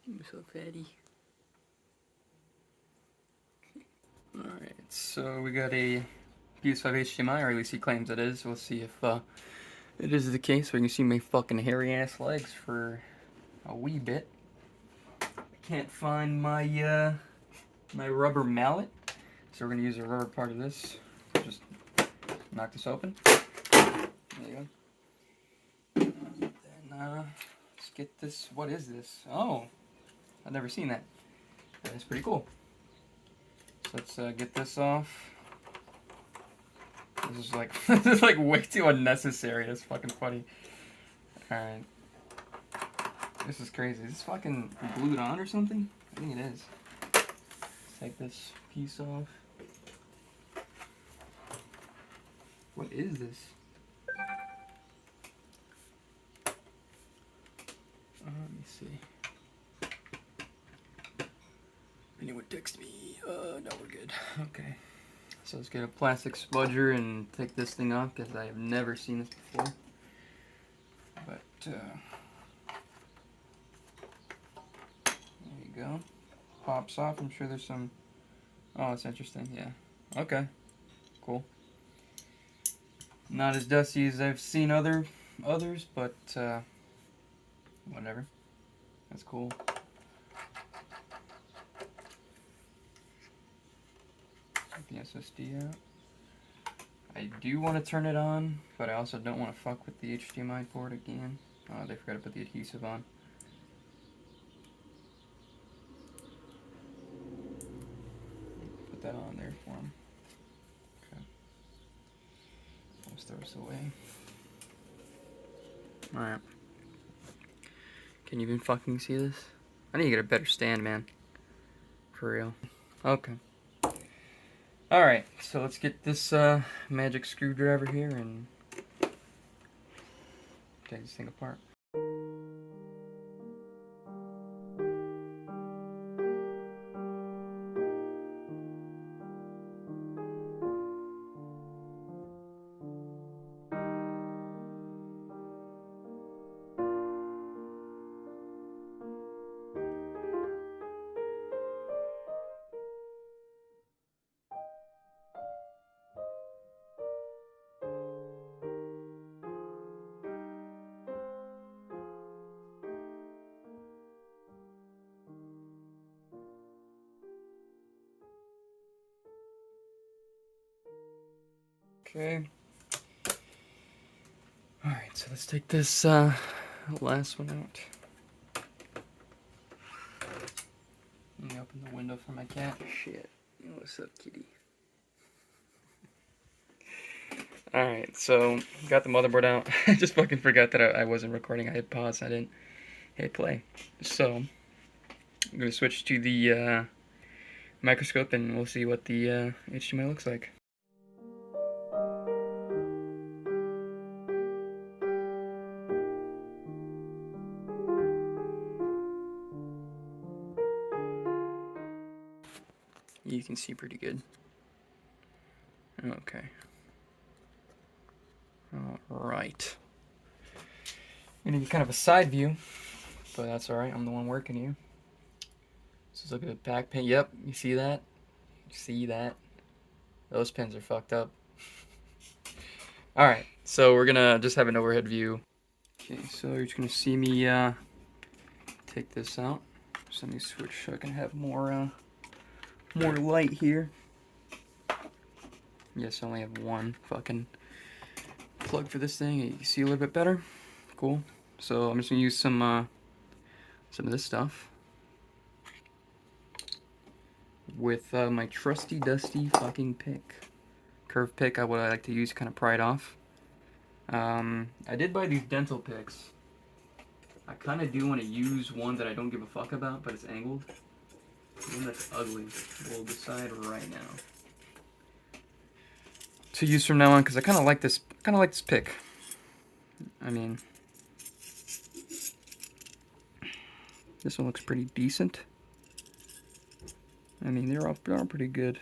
I'm so fatty. Alright, so we got a PS5 HDMI, or at least he claims it is. We'll see if it is the case. We can see my fucking hairy ass legs for a wee bit. Can't find my my rubber mallet, so we're gonna use a rubber part of this. Just knock this open. There you go. Then let's get this. What is this? Oh, I've never seen that. That's pretty cool. So let's get this off. This is like this is like way too unnecessary. That's fucking funny. All right. This is crazy. Is this fucking glued on or something? I think it is. Let's take this piece off. What is this? Let me see. Anyone text me? No, we're good. Okay. So let's get a plastic spudger and take this thing off because I have never seen this before. But, there you go. Pops off. I'm sure there's some... Oh, that's interesting. Yeah. Okay. Cool. Not as dusty as I've seen others, but whatever. That's cool. Get the SSD out. I do want to turn it on, but I also don't want to fuck with the HDMI port again. Oh, they forgot to put the adhesive on. Put that on there for them. Okay. Let's throw this away. Alright. Can you even fucking see this? I need to get a better stand, man. For real. Okay. Alright, so let's get this magic screwdriver here and take this thing apart. Okay. Alright, so let's take this last one out. Let me open the window for my cat. Shit. What's up, kitty? Alright, so got the motherboard out. I just fucking forgot that I wasn't recording. I had paused. I didn't hit play. So I'm gonna switch to the microscope and we'll see what the HDMI looks like. You can see pretty good. Okay. Alright. I'm gonna get kind of a side view, but that's alright. I'm the one working here. So let's look at the back pin. Yep, you see that? You see that? Those pins are fucked up. Alright, so we're gonna just have an overhead view. Okay, so you're just gonna see me take this out. So let me switch so I can have more light here. Yes, I only have one fucking plug for this thing. You can see a little bit better. Cool. So I'm just gonna use some of this stuff with my trusty dusty fucking pick, curved pick. What I like to use to kind of pry it off. I did buy these dental picks. I kind of do want to use one that I don't give a fuck about, but it's angled. One that's ugly. We'll decide right now. To use from now on, because I kind of like this. Pick. I mean, this one looks pretty decent. I mean, they're all pretty good.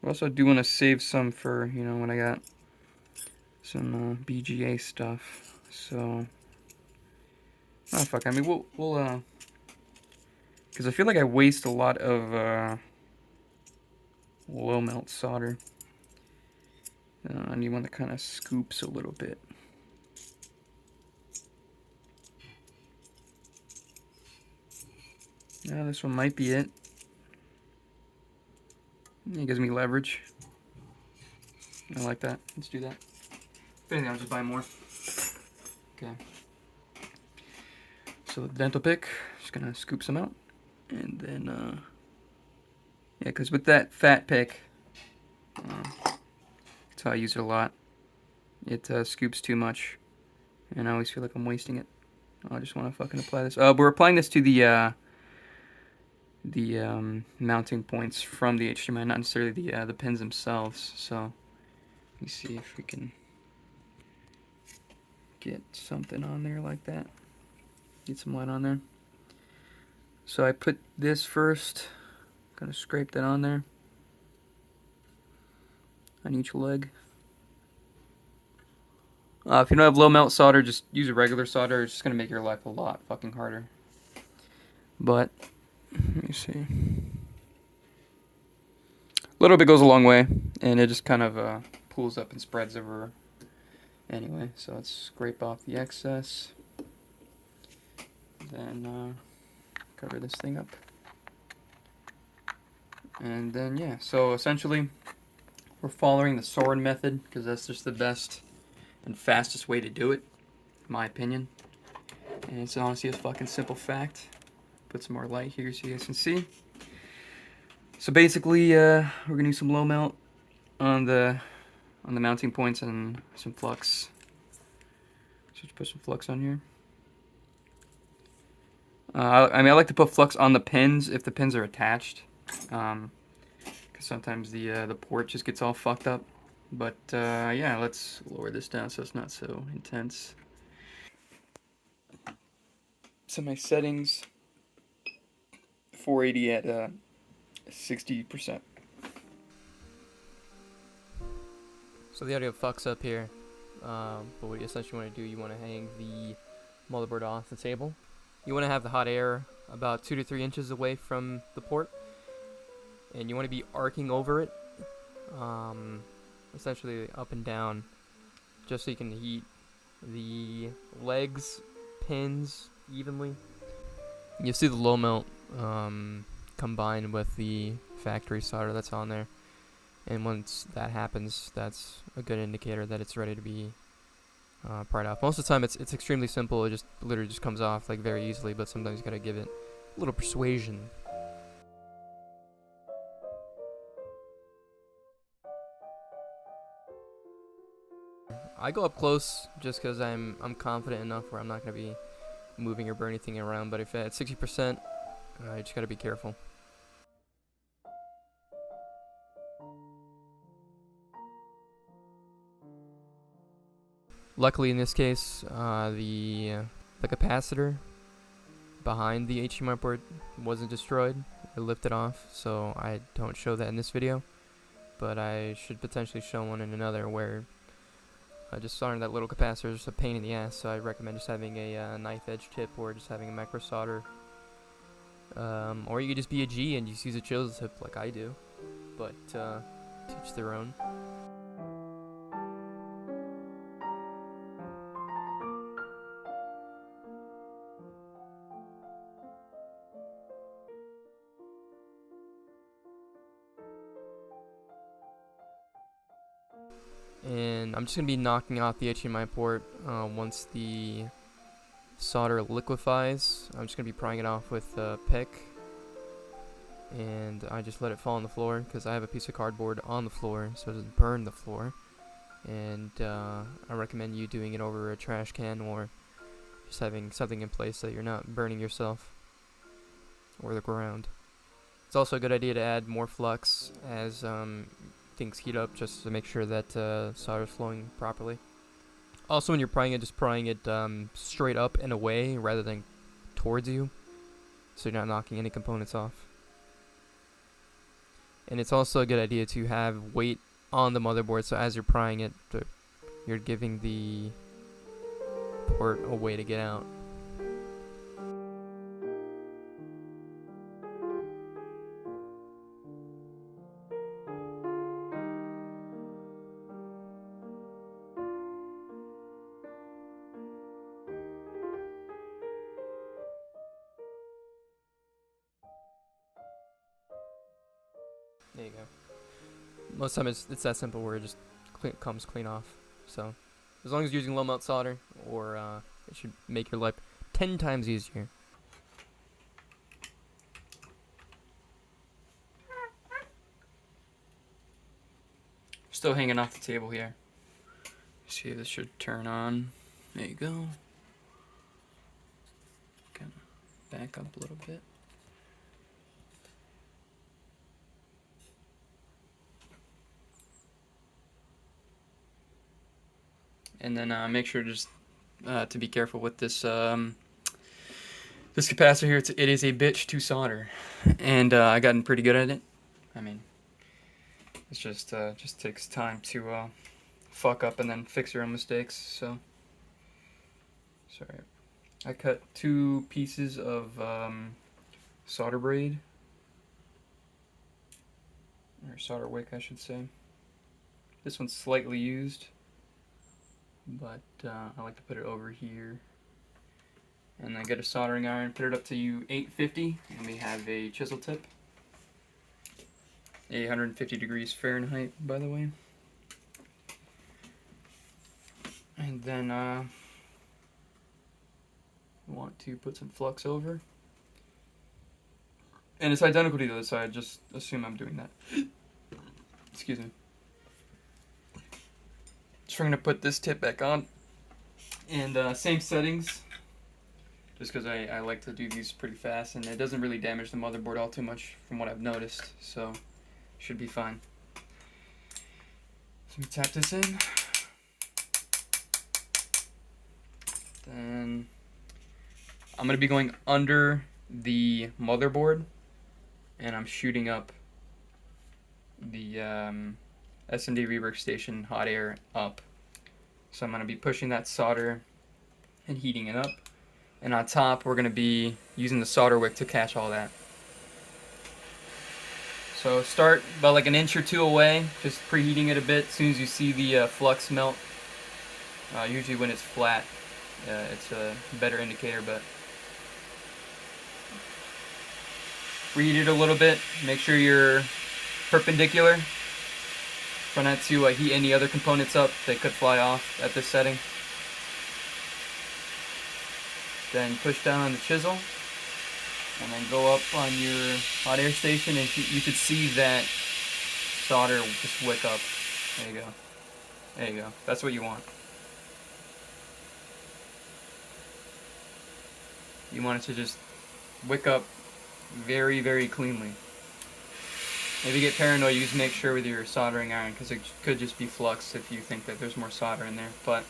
I also do want to save some for, you know, when I got some BGA stuff. So, oh fuck. I mean, we'll because I feel like I waste a lot of low melt solder. I need one that kind of scoops a little bit. Yeah, this one might be it. It gives me leverage. I like that. Let's do that. If anything, I'll just buy more. Okay. So the dental pick, just gonna scoop some out. And then, yeah, because with that fat pick, that's how I use it a lot. It scoops too much, and I always feel like I'm wasting it. I just want to fucking apply this. We're applying this to the mounting points from the HDMI, not necessarily the pins themselves. So let me see if we can get something on there like that. Get some light on there. So I put this first. Gonna scrape that on there on each leg. If you don't have low melt solder, just use a regular solder. It's just gonna make your life a lot fucking harder. But let me see. A little bit goes a long way, and it just kind of pulls up and spreads over. Anyway, so let's scrape off the excess. Then cover this thing up. And then, yeah, so essentially, we're following the sword method, because that's just the best and fastest way to do it, in my opinion. And it's honestly a fucking simple fact. Put some more light here so you guys can see. So basically, we're gonna do some low melt on the mounting points and some flux. So just put some flux on here. I mean, I like to put flux on the pins if the pins are attached, because sometimes the port just gets all fucked up. But yeah, let's lower this down so it's not so intense. So my settings, 480 at 60%. So the audio fucks up here, but what you essentially want to do, you want to hang the motherboard off the table. You want to have the hot air about 2 to 3 inches away from the port, and you want to be arcing over it, essentially up and down, just so you can heat the legs, pins evenly. You see the low melt combined with the factory solder that's on there. And once that happens, that's a good indicator that it's ready to be pried off. Most of the time, it's extremely simple. It just literally just comes off like very easily. But sometimes you gotta give it a little persuasion. I go up close just because I'm confident enough where I'm not gonna be moving or burning anything around. But if at 60%, you just gotta be careful. Luckily, in this case, the capacitor behind the HDMI port wasn't destroyed. It lifted off, so I don't show that in this video. But I should potentially show one in another where just soldering that little capacitor is a pain in the ass. So I recommend just having a knife edge tip or just having a micro solder. Or you could just be a G and just use a chisel tip like I do. But teach their own. And I'm just going to be knocking off the HDMI port once the solder liquefies. I'm just going to be prying it off with a pick. And I just let it fall on the floor because I have a piece of cardboard on the floor so it doesn't burn the floor. And I recommend you doing it over a trash can or just having something in place so that you're not burning yourself or the ground. It's also a good idea to add more flux as things heat up just to make sure that solder is flowing properly. Also, when you're prying it, just prying it straight up and away rather than towards you, so you're not knocking any components off. And it's also a good idea to have weight on the motherboard, so as you're prying it, you're giving the port a way to get out. There you go. Most of the time it's that simple where it just comes clean off. So as long as you're using low melt solder, or it should make your life 10 times easier. Still hanging off the table here. See if this should turn on. There you go. Kind of back up a little bit. And then make sure just to be careful with this this capacitor here. It is a bitch to solder, and I gotten pretty good at it. I mean, it's just takes time to fuck up and then fix your own mistakes. So, sorry, I cut 2 pieces of solder braid, or solder wick, I should say. This one's slightly used, but I like to put it over here. And then get a soldering iron, put it up to 850, and we have a chisel tip. 150 degrees Fahrenheit, by the way. And then want to put some flux over. And it's identical to the other side, just assume I'm doing that. Excuse me. So we're going to put this tip back on. And same settings. Just because I like to do these pretty fast, and it doesn't really damage the motherboard all too much from what I've noticed, so should be fine. So we tap this in. Then I'm going to be going under the motherboard, and I'm shooting up the SMD rework station hot air up. So I'm going to be pushing that solder and heating it up. And on top, we're going to be using the solder wick to catch all that. So start about like an inch or 2 away, just preheating it a bit. As soon as you see the flux melt, usually when it's flat, it's a better indicator, but reheat it a little bit. Make sure you're perpendicular. Try not to heat any other components up. They could fly off at this setting. Then push down on the chisel, and then go up on your hot air station, and you should see that solder just wick up. There you go. There you go. That's what you want. You want it to just wick up very, very cleanly. If you get paranoid, you just make sure with your soldering iron, because it could just be flux if you think that there's more solder in there. But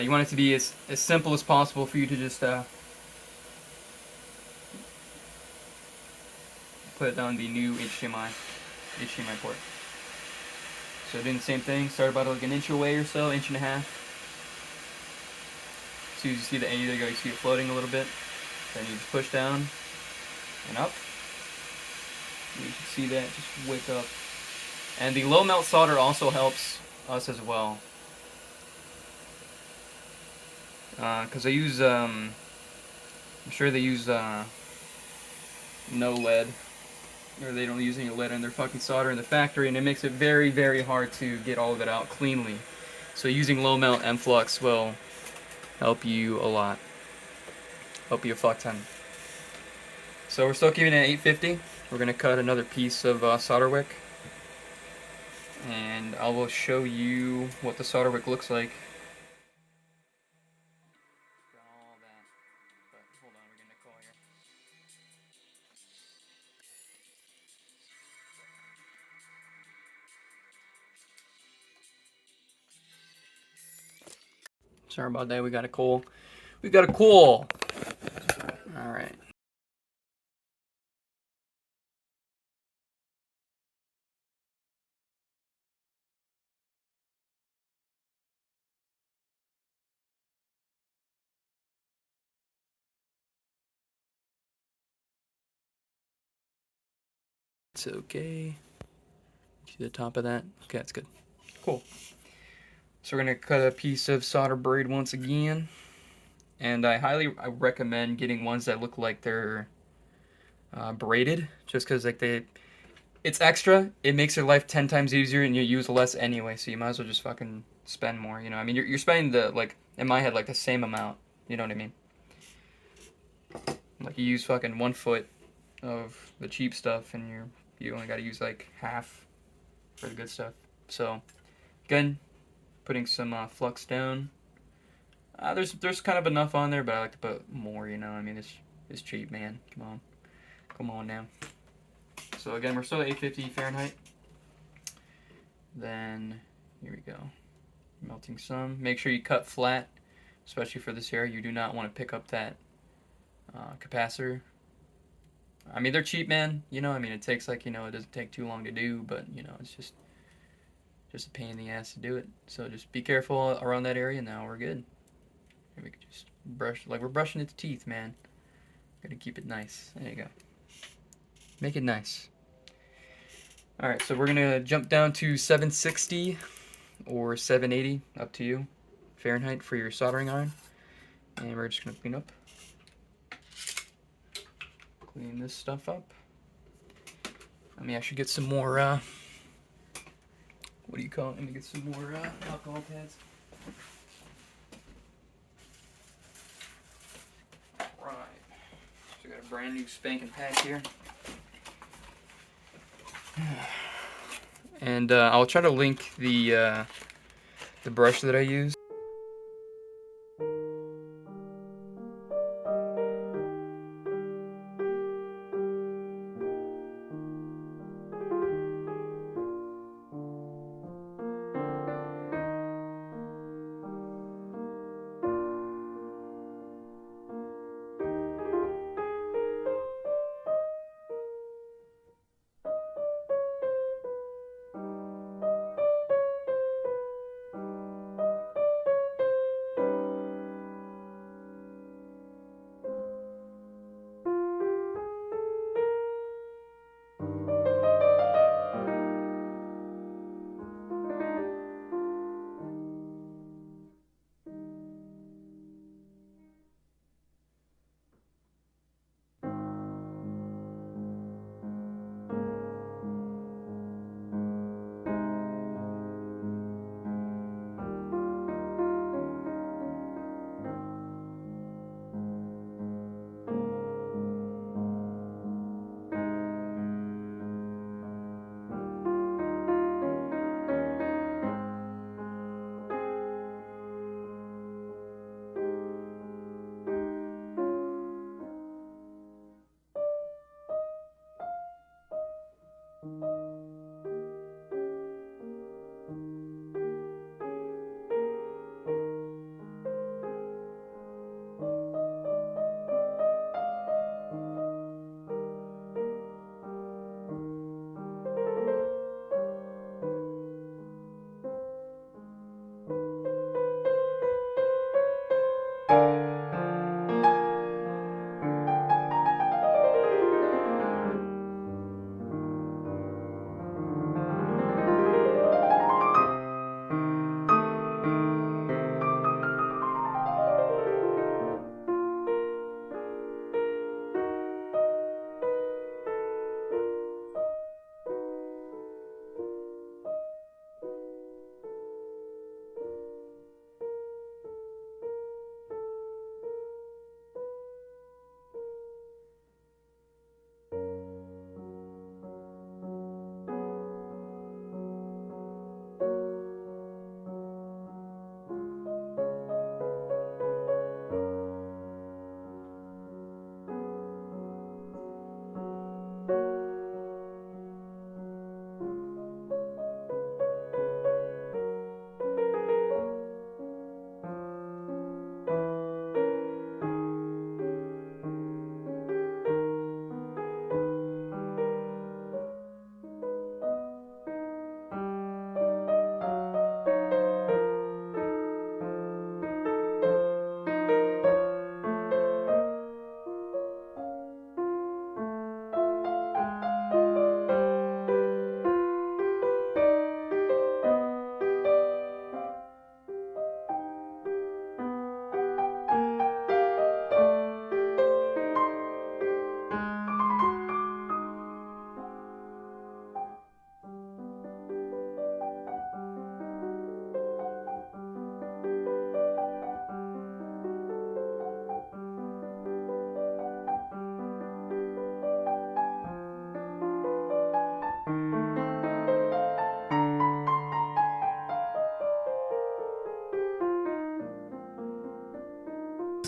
you want it to be as simple as possible for you to just put on the new HDMI port. So doing the same thing, start about like an inch away or so, inch and a half. As soon as you see the A, there you go, you see it floating a little bit. Then you just push down and up. You should see that just wick up. And the low melt solder also helps us as well. Because they use, I'm sure they use no lead, or they don't use any lead in their fucking solder in the factory, and it makes it very, very hard to get all of it out cleanly. So using low melt and flux will help you a lot. Help you a fuck ton. So we're still keeping it at 850. We're going to cut another piece of solder wick, and I will show you what the solder wick looks like. Sorry about that, we got a coal. We got a coal! Alright. It's okay. See the top of that? Okay, that's good. Cool. So we're going to cut a piece of solder braid once again. And I recommend getting ones that look like they're braided, just because like it's extra. It makes your life 10 times easier, and you use less anyway. So you might as well just fucking spend more. You know, I mean, you're spending the like in my head like the same amount. You know what I mean? Like you use fucking 1 foot of the cheap stuff, and you only got to use like half for the good stuff. So again, putting some flux down. There's kind of enough on there, but I like to put more. You know, I mean it's cheap, man. Come on now. So again, we're still at 850 Fahrenheit. Then here we go. Melting some. Make sure you cut flat, especially for this area. You do not want to pick up that capacitor. I mean, they're cheap, man. You know, I mean, it takes like, you know, it doesn't take too long to do, but, you know, it's just a pain in the ass to do it. So just be careful around that area. Now we're good. And we can just brush, like we're brushing its teeth, man. Gotta keep it nice. There you go. Make it nice. Alright, so we're gonna jump down to 760 or 780, up to you, Fahrenheit for your soldering iron. And we're just gonna clean this stuff up. Let me actually get some more, what do you call it? Let me get some more alcohol pads. Right. So I got a brand new spanking pack here. And I'll try to link the brush that I use.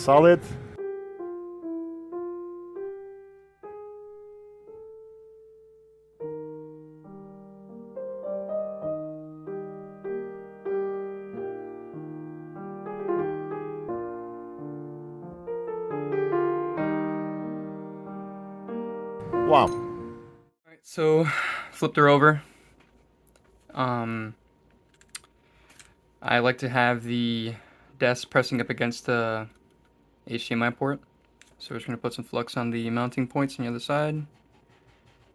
solid. Wow. Alright, so flipped her over. I like to have the desk pressing up against the HDMI port. So we're just going to put some flux on the mounting points on the other side.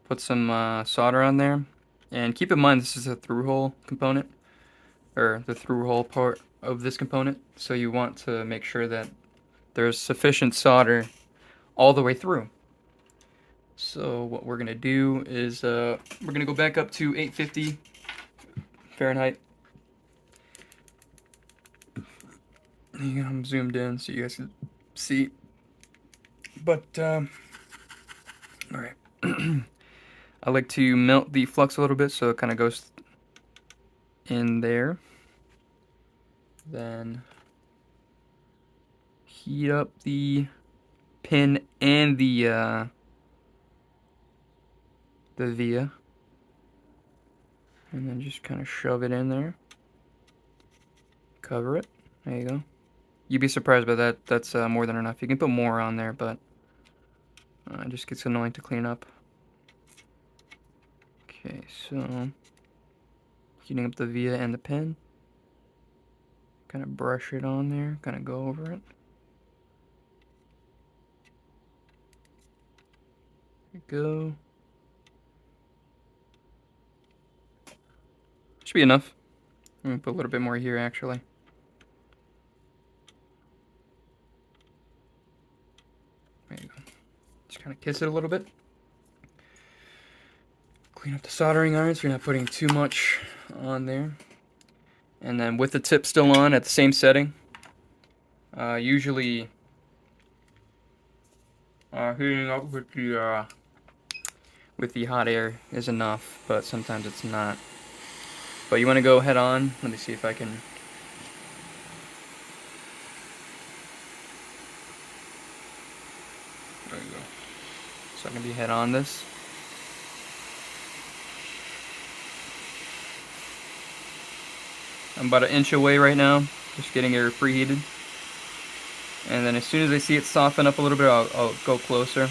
Put some solder on there. And keep in mind this is a through hole component. Or the through hole part of this component. So you want to make sure that there's sufficient solder all the way through. So what we're going to do is we're going to go back up to 850 Fahrenheit. I'm zoomed in so you guys can see. But, alright. I like to melt the flux a little bit so it kind of goes in there. Then heat up the pin and the via. And then just kind of shove it in there. Cover it. There you go. You'd be surprised by that. That's more than enough. You can put more on there, but it just gets annoying to clean up. Okay, so heating up the via and the pin. Kind of brush it on there. Kind of go over it. There you go. Should be enough. I'm gonna put a little bit more here actually. There you go. Just kind of kiss it a little bit. Clean up the soldering iron so you're not putting too much on there. And then with the tip still on at the same setting, usually heating up with the hot air is enough, but sometimes it's not. But you want to go head on. Let me see if I can. There you go. So I'm gonna be head on this. I'm about 1 inch away right now, just getting it preheated. And then as soon as I see it soften up a little bit, I'll go closer.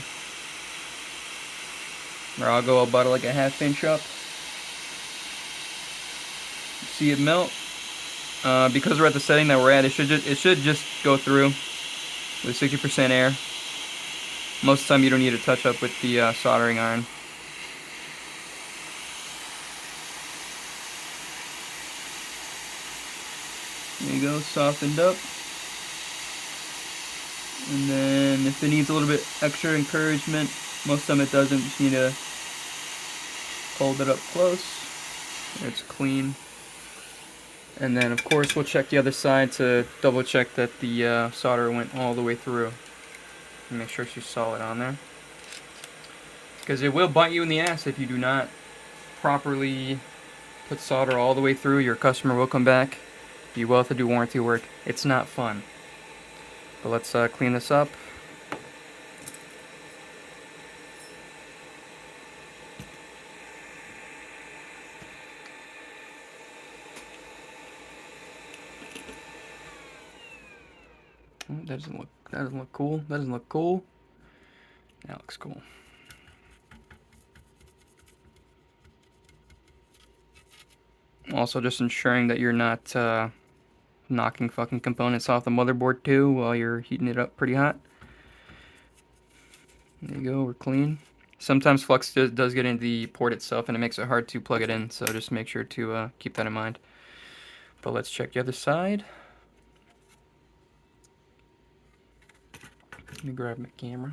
Or I'll go about like a 1/2 inch up. See it melt. Because we're at the setting that we're at, it should just go through with 60% air. Most of the time you don't need to touch up with the soldering iron. There you go, softened up. And then if it needs a little bit extra encouragement, most of the time it doesn't, just need to hold it up close. It's clean. And then of course we'll check the other side to double check that the solder went all the way through. And make sure she's solid on there. Because it will bite you in the ass if you do not properly put solder all the way through. Your customer will come back. You will have to do warranty work. It's not fun. But let's clean this up. Oh, that doesn't look cool. That doesn't look cool. That looks cool. Also, just ensuring that you're not knocking fucking components off the motherboard too while you're heating it up pretty hot. There you go, we're clean. Sometimes flux does get into the port itself and it makes it hard to plug it in, so just make sure to keep that in mind. But let's check the other side. Let me grab my camera.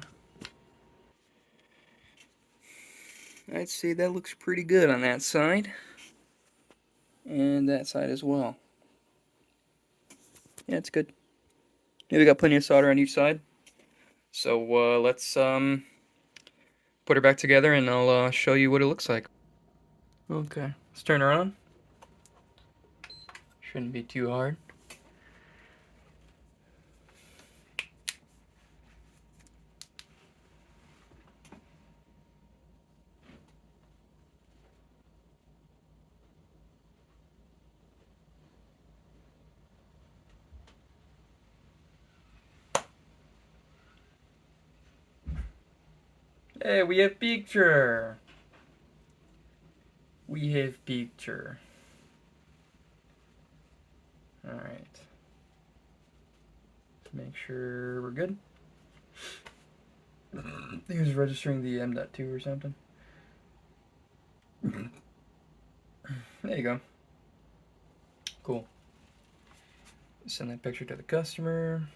I'd say that looks pretty good on that side. And that side as well. Yeah, it's good. Yeah, we got plenty of solder on each side. So let's put her back together and I'll show you what it looks like. Okay, let's turn her on. Shouldn't be too hard. Hey, we have picture. We have picture. Alright. Make sure we're good. He was registering the M.2 or something. There you go. Cool. Send that picture to the customer.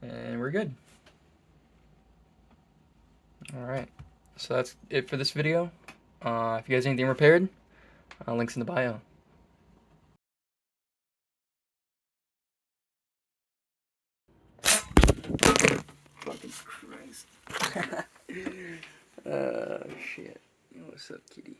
And we're good. Alright. So that's it for this video. If you guys need anything repaired, links in the bio. Fucking Christ. Shit. What's up, kitty?